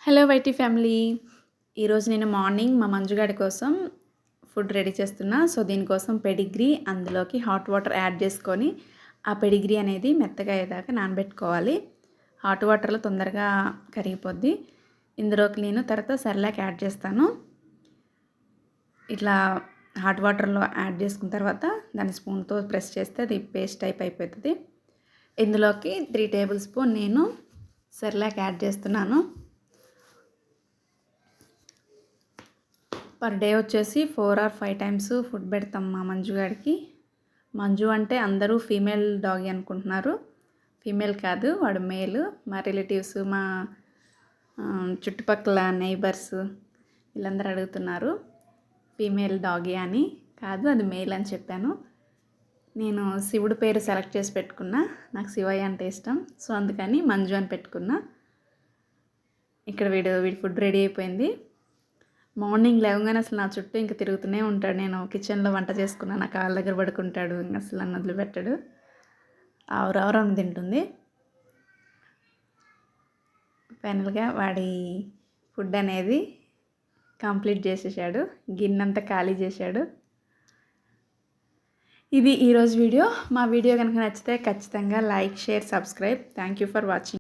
Hello YT family. ఈరోజు నేను morning మా మంజుగాడి కోసం ఫుడ్ రెడీ చేస్తున్నా. సో దీనికోసం పెడిగ్రీ, అందులోకి హాట్ వాటర్ యాడ్ చేసుకొని ఆ పెడిగ్రీ అనేది మెత్తగా అయ్యేదాకా నానబెట్టుకోవాలి. హాట్ వాటర్లో తొందరగా కరిగిపోద్ది. ఇందులోకి నేను తర్వాత సెర్లాక్ యాడ్ చేస్తాను. ఇట్లా హాట్ వాటర్లో యాడ్ చేసుకున్న తర్వాత దాన్ని స్పూన్తో ప్రెస్ చేస్తే అది పేస్ట్ టైప్ అయిపోతుంది. ఇందులోకి 3 టేబుల్ స్పూన్ నేను సెర్లాక్ యాడ్ చేస్తున్నాను. పర్ డే వచ్చేసి 4 or 5 టైమ్స్ ఫుడ్ పెడతాం మా మంజుగాడికి. మంజు అంటే అందరూ ఫీమేల్ డాగీ అనుకుంటున్నారు. ఫీమేల్ కాదు, వాడు మేల్. మా రిలేటివ్స్, మా చుట్టుపక్కల నైబర్స్ వీళ్ళందరూ అడుగుతున్నారు ఫీమేల్ డాగీ అని. కాదు, అది మేల్ అని చెప్పాను. నేను శివుడు పేరు సెలెక్ట్ చేసి పెట్టుకున్నా. నాకు శివయ్య అంటే ఇష్టం. సో అందుకని మంజు అని పెట్టుకున్నా. ఇక్కడ వీడి ఫుడ్ రెడీ అయిపోయింది. మార్నింగ్ లేవగానే అసలు నా చుట్టూ ఇంకా తిరుగుతూనే ఉంటాడు. నేను కిచెన్లో వంట చేసుకున్నా, నా కాళ్ళ దగ్గర పడుకుంటాడు. అసలు నన్ను వదిలిపెట్టాడు. ఆవురావురం తింటుంది. ఫైనల్గా వాడి ఫుడ్ అనేది కంప్లీట్ చేసేసాడు. గిన్నెంతా ఖాళీ చేశాడు. ఇది ఈరోజు వీడియో. మా వీడియో కనుక నచ్చితే ఖచ్చితంగా like, share, subscribe. Thank you for watching.